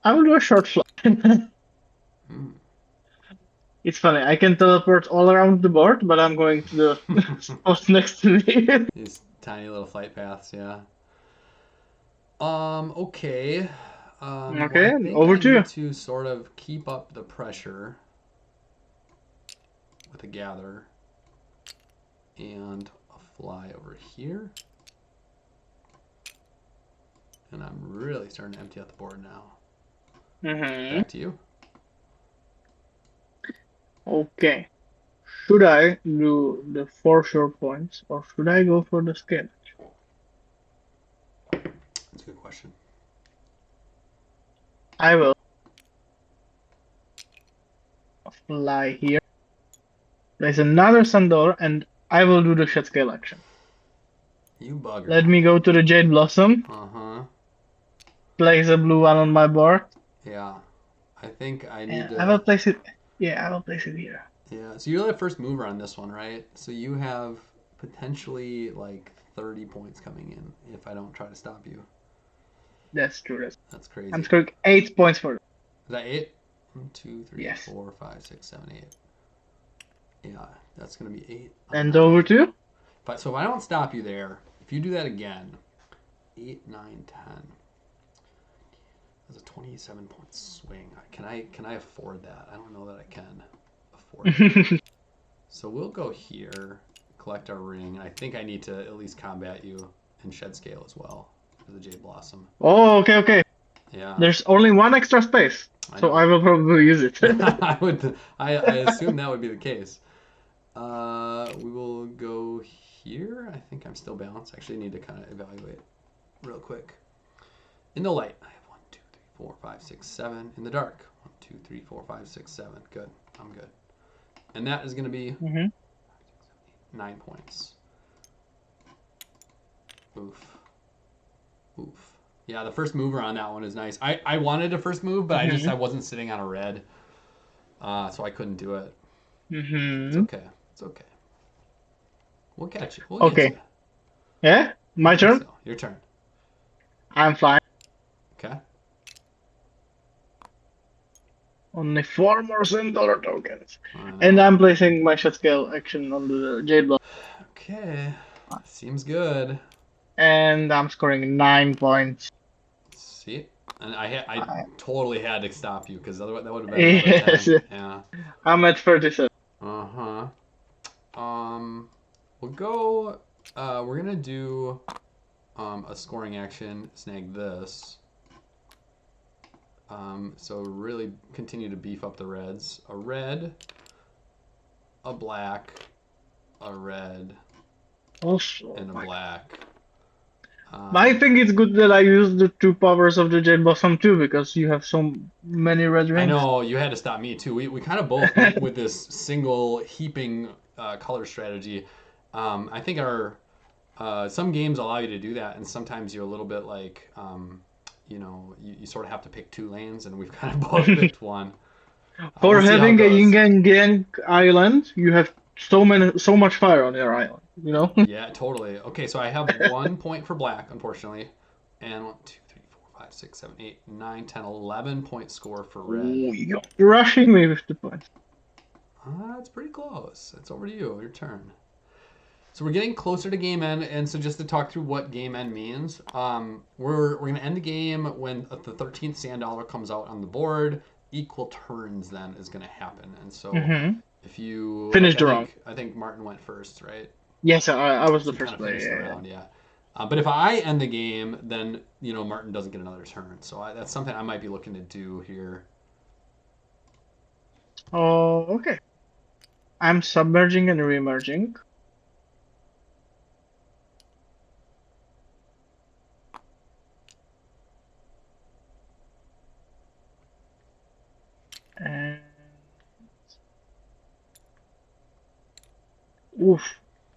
Speaker 2: I will do a short fly.
Speaker 1: Hmm.
Speaker 2: It's funny. I can teleport all around the board, but I'm going to the spot next to me.
Speaker 1: These tiny little flight paths, yeah. Okay. Well, I
Speaker 2: Okay,
Speaker 1: think
Speaker 2: over
Speaker 1: I
Speaker 2: to you.
Speaker 1: need to sort of keep up the pressure with a gather and a fly over here. And I'm really starting to empty out the board now.
Speaker 2: Hmm.
Speaker 1: Back to you.
Speaker 2: Okay. Should I do the 4 short points or should I go for the scale?
Speaker 1: That's a good question.
Speaker 2: I will fly here. There's another Sandor, and I will do the shed scale action.
Speaker 1: You bugger.
Speaker 2: Let me go to the Jade Blossom,
Speaker 1: Uh-huh.
Speaker 2: place a blue one on my board,
Speaker 1: Yeah. I think I need
Speaker 2: and I will
Speaker 1: to...
Speaker 2: place it. Yeah, I will place it here.
Speaker 1: Yeah, so you're the first mover on this one, right? So you have potentially like 30 points coming in if I don't try to stop you.
Speaker 2: That's true.
Speaker 1: That's
Speaker 2: I'm
Speaker 1: crazy.
Speaker 2: scoring 8 points for it.
Speaker 1: Is that 8? 1, 2, 3,
Speaker 2: Yes.
Speaker 1: 4, 5, 6, 7, 8. Yeah, that's going to be 8 on
Speaker 2: And over
Speaker 1: 9.
Speaker 2: to you.
Speaker 1: But so if I don't stop you there, if you do that again, 8, 9, 10. That's a 27-point swing. Can I afford that? I don't know that I can afford it. So we'll go here, collect our ring, and I think I need to at least combat you and shed scale as well for the Jade Blossom.
Speaker 2: Oh, okay.
Speaker 1: Yeah.
Speaker 2: There's only one extra space,
Speaker 1: I
Speaker 2: so
Speaker 1: know.
Speaker 2: I will probably use it.
Speaker 1: I assume that would be the case. We will go here. I think I'm still balanced. Actually, I need to kind of evaluate real quick. In the light, I have 1, 2, 3, 4, 5, 6, 7. In the dark, 1, 2, 3, 4, 5, 6, 7. Good. I'm good. And that is going to be 9 points. Oof. Oof. Yeah, the first mover on that one is nice. I wanted a first move, but I wasn't sitting on a red, so I couldn't do it. It's okay. It's okay. We'll catch you. We'll get you.
Speaker 2: Yeah? My turn?
Speaker 1: So. Your turn.
Speaker 2: I'm flying.
Speaker 1: Okay.
Speaker 2: Only 4 more $7 tokens. And I'm placing my shed scale action on the Jade Block.
Speaker 1: Okay. Seems good.
Speaker 2: And I'm scoring 9 points.
Speaker 1: See? And I totally had to stop you because otherwise that would have been another 10. Yeah.
Speaker 2: I'm at 37.
Speaker 1: Uh-huh. We'll go we're gonna do a scoring action, snag this. So really continue to beef up the reds. A red, a black, a red, and a black.
Speaker 2: I think it's good that I use the 2 powers of the Jade Blossom too, because you have so many red rings.
Speaker 1: I know, you had to stop me too. We kind of both went with this single heaping color strategy. I think our some games allow you to do that, and sometimes you're a little bit like, you sort of have to pick 2 lanes, and we've kind of both picked one.
Speaker 2: For having a yin and yang island, you have so much fire on your island, you know?
Speaker 1: Yeah, totally. Okay, so I have 1 point for black, unfortunately, and 1, 2, 3, 4, 5, 6, 7, 8, 9, 10, 11 point score for red.
Speaker 2: Oh, you're rushing me with the points.
Speaker 1: It's pretty close. It's over to you. Your turn. So we're getting closer to game end, and so just to talk through what game end means, we're going to end the game when the 13th sand dollar comes out on the board. Equal turns then is going to happen, and so if you
Speaker 2: finish the round,
Speaker 1: I think Martin went first, right?
Speaker 2: Yes, I was the first player.
Speaker 1: Finished the round, yeah. But if I end the game, then Martin doesn't get another turn. So that's something I might be looking to do here.
Speaker 2: Oh, okay. I'm submerging and remerging. And oof,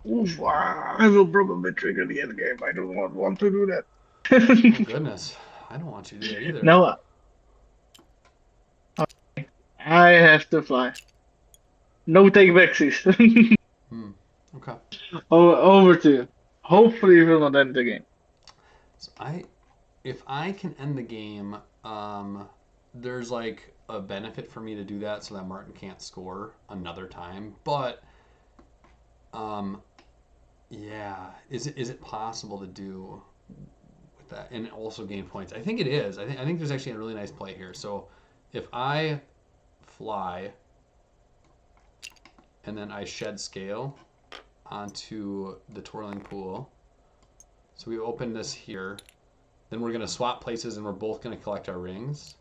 Speaker 2: I will probably trigger the end game. I don't want to do that.
Speaker 1: Oh goodness, I don't want you to do that either.
Speaker 2: No, I have to fly. No take backsies.
Speaker 1: Okay.
Speaker 2: Over to you. Hopefully, you will not end the game.
Speaker 1: So if I can end the game, there's like a benefit for me to do that so that Martin can't score another time. But, yeah, is it possible to do with that and also gain points? I think it is. I think there's actually a really nice play here. So if I fly and then I shed scale onto the twirling pool. So we open this here. Then we're going to swap places and we're both going to collect our rings.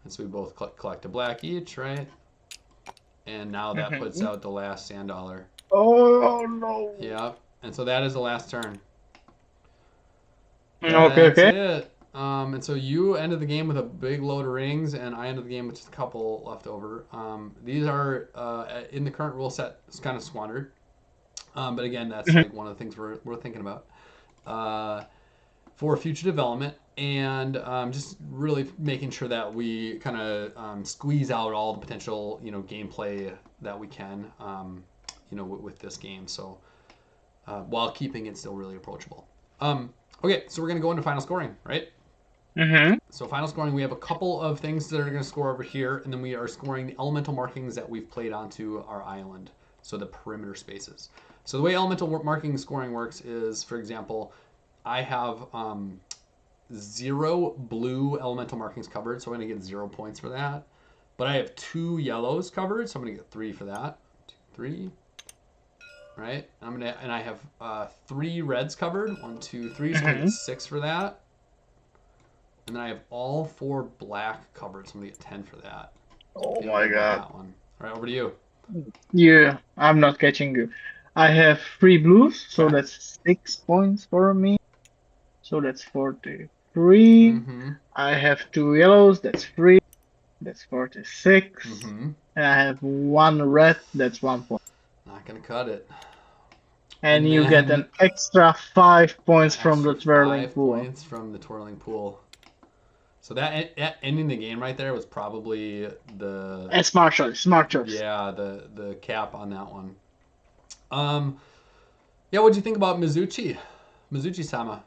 Speaker 1: And so we both collect a black each, right? And now that puts out the last sand dollar.
Speaker 2: Oh, no.
Speaker 1: Yep. And so that is the last turn.
Speaker 2: Okay.
Speaker 1: That's it. And so you ended the game with a big load of rings, and I ended the game with just a couple left over. These are, in the current rule set, it's kind of squandered. But again, that's like one of the things we're thinking about for future development, and just really making sure that we kind of squeeze out all the potential, gameplay that we can, with this game. So while keeping it still really approachable. Okay, so we're gonna go into final scoring, right? So final scoring, we have a couple of things that are going to score over here, and then we are scoring the elemental markings that we've played onto our island, so the perimeter spaces. So the way elemental marking scoring works is, for example, I have 0 blue elemental markings covered, so I'm going to get 0 points for that. But I have 2 yellows covered, so I'm going to get 3 for that. 2, 3. right? And I have 3 reds covered. 1, 2, 3. So I'm gonna get
Speaker 2: Mhm.
Speaker 1: 6 for that. And then I have all 4 black covered. So I'm gonna get 10 for that.
Speaker 2: Oh
Speaker 1: Feeling
Speaker 2: my
Speaker 1: good about
Speaker 2: God.
Speaker 1: that one. All right, over to you.
Speaker 2: Yeah, I'm not catching you. I have 3 blues, so
Speaker 1: Okay.
Speaker 2: that's 6 points for me. So that's 43.
Speaker 1: Mm-hmm.
Speaker 2: I have 2 yellows, that's 3. That's 46.
Speaker 1: Mm-hmm.
Speaker 2: And I have 1 red, that's 1 point.
Speaker 1: Not gonna cut it.
Speaker 2: And
Speaker 1: And
Speaker 2: you get
Speaker 1: then
Speaker 2: an extra 5 points from
Speaker 1: extra
Speaker 2: the twirling
Speaker 1: five
Speaker 2: pool.
Speaker 1: points from the twirling pool. So that ending the game right there was probably the
Speaker 2: And smart choice, smart choice.
Speaker 1: yeah the cap on that one. Yeah, what'd you think about Mizuchi-sama?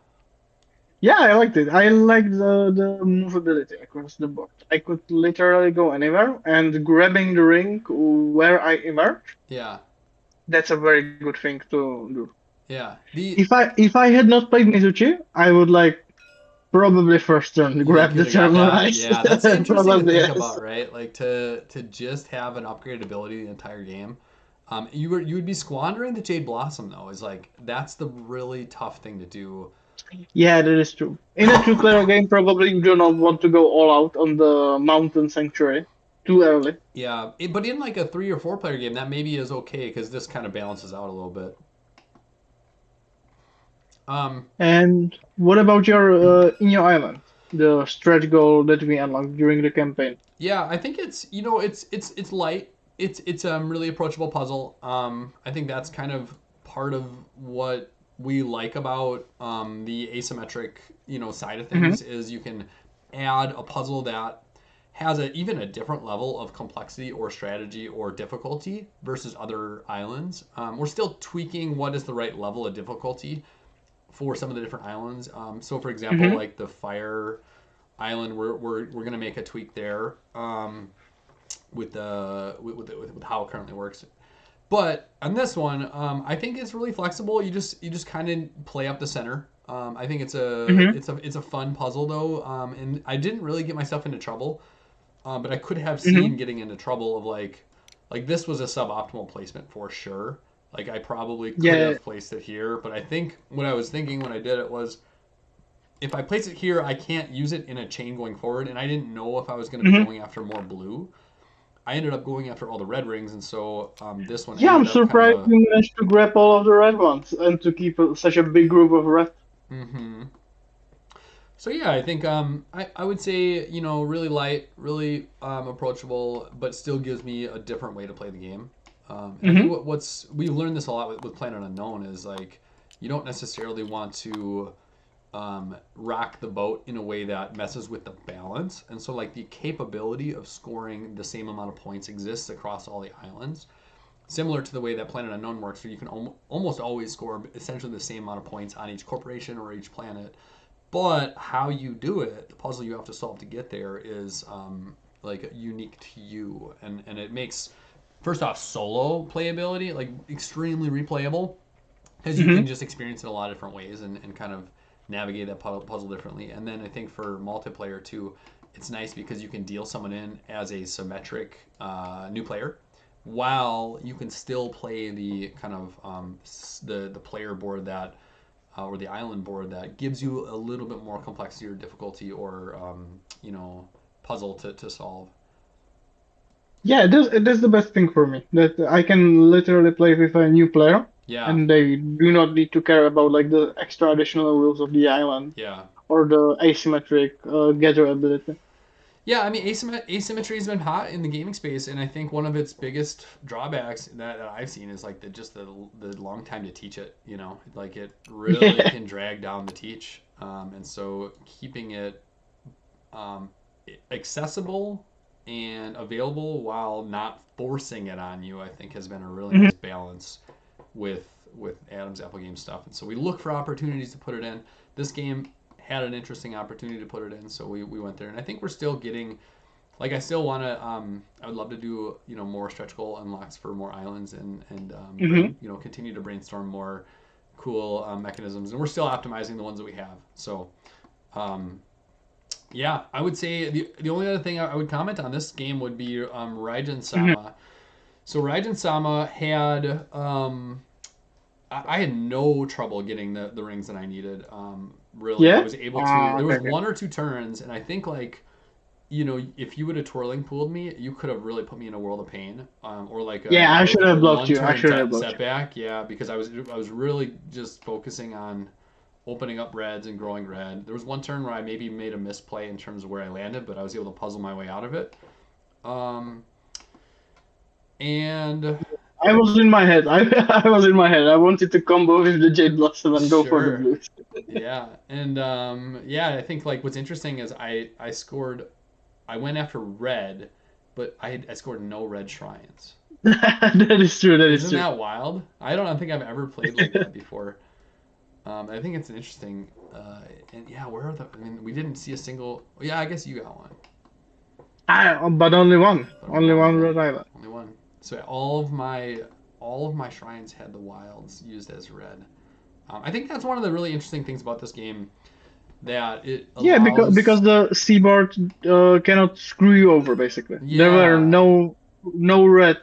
Speaker 2: Yeah, I liked it. I liked the movability across the board. I could literally go anywhere, and grabbing the ring where I emerge,
Speaker 1: Yeah,
Speaker 2: that's a very good thing to do.
Speaker 1: yeah. The
Speaker 2: If I had not played Mizuchi, I would like probably first turn
Speaker 1: You think
Speaker 2: grab
Speaker 1: you
Speaker 2: the
Speaker 1: would have got
Speaker 2: Thermal
Speaker 1: that?
Speaker 2: Ice.
Speaker 1: Yeah, that's interesting to
Speaker 2: Probably
Speaker 1: think
Speaker 2: yes.
Speaker 1: about, right? Like to just have an upgraded ability the entire game. You would be squandering the Jade Blossom though. Is like that's the really tough thing to do.
Speaker 2: Yeah, that is true. In a two-player game, probably you do not want to go all out on the Mountain Sanctuary too early.
Speaker 1: Yeah, but in like a 3 or 4 player game, that maybe is okay because this kind of balances out a little bit. Um,
Speaker 2: And what about your in your island, the stretch goal that we unlocked during the campaign?
Speaker 1: yeah, I think it's light. It's really approachable puzzle. I think that's kind of part of what we like about the asymmetric side of
Speaker 2: Hmm.
Speaker 1: things is you can add a puzzle that has even a different level of complexity or strategy or difficulty versus other islands. We're still tweaking what is the right level of difficulty for some of the different islands. So, for example,
Speaker 2: Hmm.
Speaker 1: like the fire island, we're gonna make a tweak there with how it currently works. But on this one, I think it's really flexible. You just kind of play up the center. I think
Speaker 2: Hmm.
Speaker 1: it's a fun puzzle though, and I didn't really get myself into trouble, but I could have
Speaker 2: Hmm.
Speaker 1: seen getting into trouble of like this was a suboptimal placement for sure. Like I probably could
Speaker 2: Yeah.
Speaker 1: have placed it here, but I think what I was thinking when I did it was if I place it here, I can't use it in a chain going forward, and I didn't know if I was going to be
Speaker 2: Hmm.
Speaker 1: going after more blue. I ended up going after all the red rings, and so this one
Speaker 2: Yeah, I'm
Speaker 1: ended up kind of
Speaker 2: surprised
Speaker 1: a.
Speaker 2: you managed to grab all of the red ones and to keep such a big group of red.
Speaker 1: Mm-hmm. So yeah, I think I would say really light, really approachable, but still gives me a different way to play the game. And I think
Speaker 2: Hmm.
Speaker 1: what's we learned this a lot with Planet Unknown is like you don't necessarily want to rock the boat in a way that messes with the balance. And so, like, the capability of scoring the same amount of points exists across all the islands, similar to the way that Planet Unknown works, where you can almost always score essentially the same amount of points on each corporation or each planet. But how you do it, the puzzle you have to solve to get there, is like unique to you, and it makes first off solo playability like extremely replayable because you can
Speaker 2: Hmm.
Speaker 1: just experience it a lot of different ways and kind of navigate that puzzle differently. And then I think for multiplayer too, it's nice because you can deal someone in as a symmetric new player, while you can still play the kind of the player board that or the island board that gives you a little bit more complexity or difficulty or puzzle to solve.
Speaker 2: Yeah, it is the best thing for me that I can literally play with a new player,
Speaker 1: Yeah,
Speaker 2: and they do not need to care about like the extra additional rules of the island
Speaker 1: yeah.
Speaker 2: or the asymmetric gather ability.
Speaker 1: Yeah, I mean, asymmetry has been hot in the gaming space, and I think one of its biggest drawbacks that I've seen is like the long time to teach it. Like it really
Speaker 2: Yeah.
Speaker 1: can drag down the teach, and so keeping it um, accessible and available while not forcing it on you, I think, has been a really
Speaker 2: Mhm.
Speaker 1: nice balance with Adam's Apple Game stuff. And so we look for opportunities to put it in. This game had an interesting opportunity to put it in, so we went there. And I think we're still getting like I still want to. I would love to do more stretch goal unlocks for more islands and
Speaker 2: Mhm.
Speaker 1: continue to brainstorm more cool mechanisms. And we're still optimizing the ones that we have. So um, yeah, I would say the only other thing I would comment on this game would be Raijin
Speaker 2: Mhm.
Speaker 1: Sama. So Raijin Sama had I had no trouble getting the rings that I needed. Really, I
Speaker 2: Yeah.
Speaker 1: was able to.
Speaker 2: Ah,
Speaker 1: There
Speaker 2: okay,
Speaker 1: was
Speaker 2: okay.
Speaker 1: one or two turns, and I think like if you would have twirling pooled me, you could have really put me in a world of pain, or like
Speaker 2: Yeah, I should
Speaker 1: a
Speaker 2: have blocked
Speaker 1: one
Speaker 2: you. I
Speaker 1: turn
Speaker 2: should have blocked you.
Speaker 1: setback. Yeah, because I was really just focusing on opening up reds and growing red. There was one turn where I maybe made a misplay in terms of where I landed, but I was able to puzzle my way out of it. Um, and
Speaker 2: I was in my head. I was in my head. I wanted to combo with the Jade Blossom and go for the
Speaker 1: sure,
Speaker 2: blues.
Speaker 1: yeah, and yeah, I think like what's interesting is I scored. I went after red, but I scored no red shrines.
Speaker 2: That is true. That is
Speaker 1: Isn't
Speaker 2: true.
Speaker 1: that wild? I don't think I've ever played like that before. I think it's an interesting. And yeah, where are the? I mean, we didn't see a single. Yeah, I guess you got one,
Speaker 2: But only one.
Speaker 1: but only
Speaker 2: Only
Speaker 1: one.
Speaker 2: one
Speaker 1: Yeah,
Speaker 2: Red Island.
Speaker 1: only one. So all of my shrines had the wilds used as red. I think that's one of the really interesting things about this game that it
Speaker 2: Yeah, because
Speaker 1: allows.
Speaker 2: the seaboard cannot screw you over. Basically, there were
Speaker 1: Yeah,
Speaker 2: no red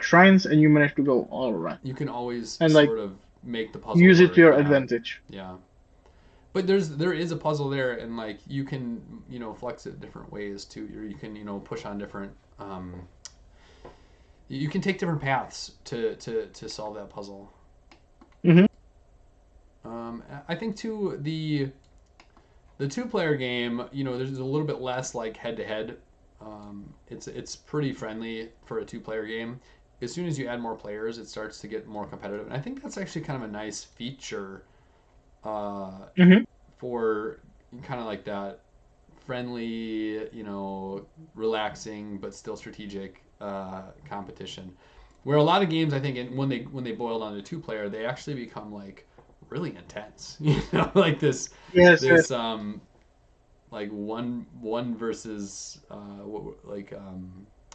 Speaker 2: shrines, and you managed to go all around
Speaker 1: you can always
Speaker 2: and like
Speaker 1: sort of make the puzzle
Speaker 2: use it to
Speaker 1: work.
Speaker 2: your
Speaker 1: Yeah,
Speaker 2: advantage.
Speaker 1: yeah. But there is a puzzle there, and like you can flex it different ways too. You can push on different. You can take different paths to solve that puzzle.
Speaker 2: Hmm.
Speaker 1: I think too the two-player game, there's a little bit less like head-to-head. It's pretty friendly for a two-player game. As soon as you add more players, it starts to get more competitive, and I think that's actually kind of a nice feature uh,
Speaker 2: Hmm.
Speaker 1: for kind of like that friendly, relaxing but still strategic competition. Where a lot of games, I think, when they boil down to two-player, they actually become like really intense. Like this
Speaker 2: Yes, yes.
Speaker 1: this like one versus like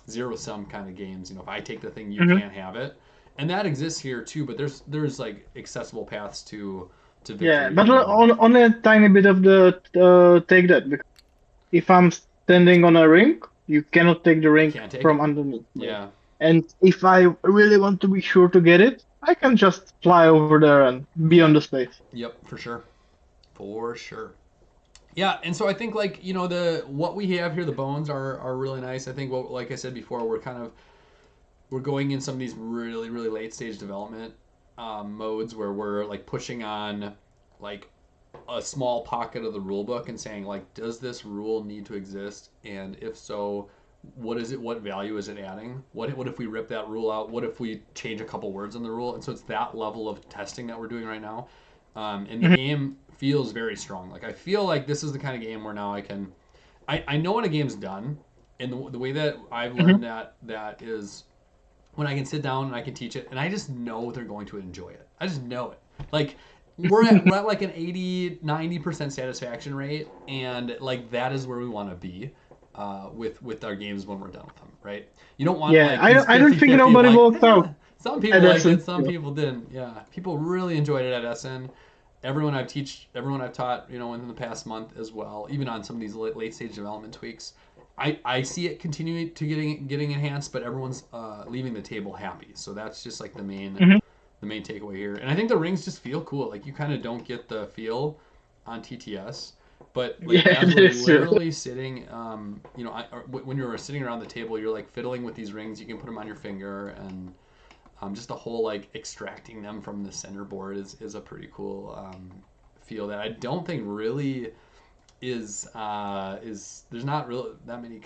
Speaker 1: zero sum kind of games. If I take the thing, you
Speaker 2: Hmm.
Speaker 1: can't have it, and that exists here too. But there's like accessible paths to
Speaker 2: Yeah,
Speaker 1: victory
Speaker 2: but
Speaker 1: and
Speaker 2: on a tiny bit of the take that because if I'm standing on a ring, you cannot take the
Speaker 1: you
Speaker 2: ring
Speaker 1: can't take
Speaker 2: from
Speaker 1: it.
Speaker 2: underneath me.
Speaker 1: Yeah.
Speaker 2: And if I really want to be sure to get it, I can just fly over there and be on
Speaker 1: Yep.
Speaker 2: the space.
Speaker 1: Yep. For sure. For sure. Yeah, and so I think like the what we have here, the bones are really nice. I think like I said before, we're going in some of these really really late stage development modes where we're like pushing on like a small pocket of the rule book and saying like, does this rule need to exist, and if so, what is it? What value is it adding? What if we rip that rule out? What if we change a couple words in the rule? And so it's that level of testing that we're doing right now. And the
Speaker 2: Mhm,
Speaker 1: game feels very strong. Like I feel like this is the kind of game where now I know when a game's done, and the way that I've
Speaker 2: mhm.
Speaker 1: learned that is when I can sit down and I can teach it, and I just know they're going to enjoy it. I just know it. Like we're at like an 80-90% satisfaction rate, and like that is where we want to be with our games when we're done with them, right? You don't want
Speaker 2: Yeah,
Speaker 1: like these
Speaker 2: I don't think
Speaker 1: 50-50 of
Speaker 2: nobody
Speaker 1: like
Speaker 2: walked out
Speaker 1: some
Speaker 2: at
Speaker 1: people liked it,
Speaker 2: Essence.
Speaker 1: some people didn't. Yeah, people really enjoyed it at SN. Everyone I've taught, within the past month as well, even on some of these late stage development tweaks. I see it continuing to getting enhanced, but everyone's leaving the table happy. So that's just like
Speaker 2: Hmm.
Speaker 1: the main takeaway here. And I think the rings just feel cool. Like you kind of don't get the feel on TTS, but like
Speaker 2: Yeah,
Speaker 1: as
Speaker 2: that
Speaker 1: we're
Speaker 2: is true.
Speaker 1: literally sitting, when you're sitting around the table, you're like fiddling with these rings. You can put them on your finger, and just the whole like extracting them from the center board is a pretty cool feel that I don't think really is there's not really that many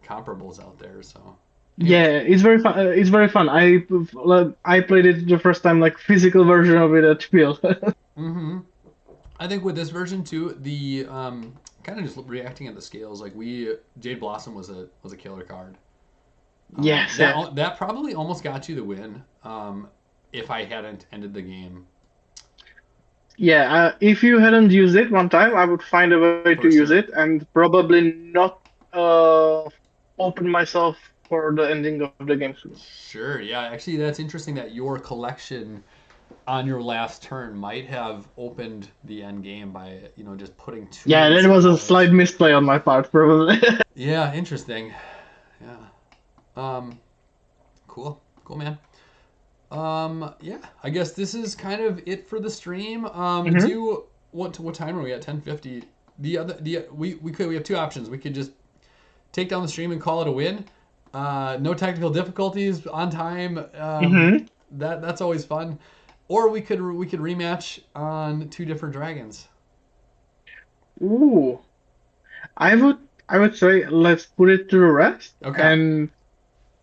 Speaker 1: comparables out there. So anyway,
Speaker 2: Yeah, it's very fun. It's very fun. I played it the first time, like physical version of it at Spiel.
Speaker 1: hmm I think with this version too, the kind of just reacting at the scales, like we Jade Blossom was a killer card.
Speaker 2: Yes, yes.
Speaker 1: That probably almost got you the win. If I hadn't ended the game
Speaker 2: Yeah, if you hadn't used it one time, I would find a way to
Speaker 1: for
Speaker 2: use
Speaker 1: sure.
Speaker 2: it and probably not uh, open myself for the ending of the game soon.
Speaker 1: Sure, yeah. Actually, that's interesting that your collection on your last turn might have opened the end game by just putting too
Speaker 2: Yeah,
Speaker 1: many
Speaker 2: that was a
Speaker 1: scales.
Speaker 2: slight misplay on my part, probably.
Speaker 1: Yeah, interesting. Yeah. Um, cool, man. Yeah, I guess this is kind of it for the stream. Do
Speaker 2: Hmm.
Speaker 1: you what time are we at? 10:50. We have two options. We could just take down the stream and call it a win. No technical difficulties, on time.
Speaker 2: Hmm.
Speaker 1: That's always fun. Or we could rematch on two different dragons.
Speaker 2: Ooh, I would I would say let's put it to the rest
Speaker 1: Okay.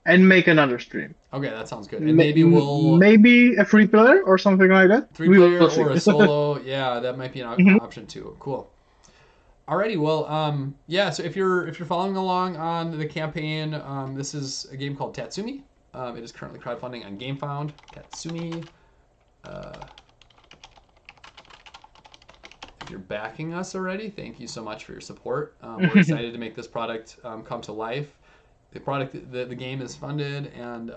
Speaker 2: and make another stream.
Speaker 1: Okay, that sounds good. And maybe we'll
Speaker 2: Maybe a free player or something like that.
Speaker 1: three
Speaker 2: We
Speaker 1: player
Speaker 2: will
Speaker 1: or
Speaker 2: see.
Speaker 1: a solo. Yeah, that might be an
Speaker 2: Hmm.
Speaker 1: option too. Cool. Alrighty, well, yeah. So if you're following along on the campaign, this is a game called Tatsumi. It is currently crowdfunding on GameFound. Tatsumi. Uh, if you're backing us already, thank you so much for your support. We're excited to make this product come to life. The game is funded, and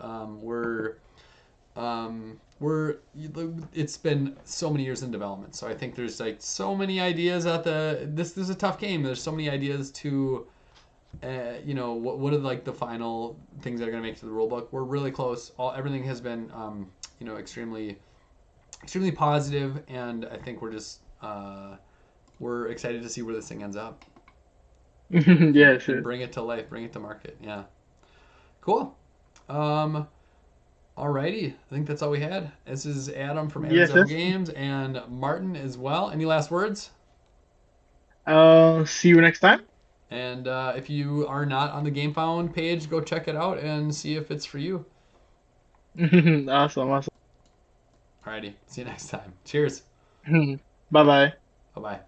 Speaker 1: it's been so many years in development. So I think there's like so many ideas at this is a tough game. There's so many ideas to what are like the final things that are going to make it to the rule book. We're really close. Everything has been extremely positive, and I think we're excited to see where this thing ends up
Speaker 2: Yes,
Speaker 1: and
Speaker 2: yes.
Speaker 1: bring it to life, bring it to market. Yeah, cool. Um, Alrighty, I think that's all we had. This is Adam from Adam's
Speaker 2: Yes,
Speaker 1: Apple
Speaker 2: yes.
Speaker 1: Games and Martin as well. Any last words?
Speaker 2: See you next time.
Speaker 1: And if you are not on the GameFound page, go check it out and see if it's for you.
Speaker 2: Awesome, awesome.
Speaker 1: Alrighty, see you next time. Cheers.
Speaker 2: Bye bye.
Speaker 1: Bye bye.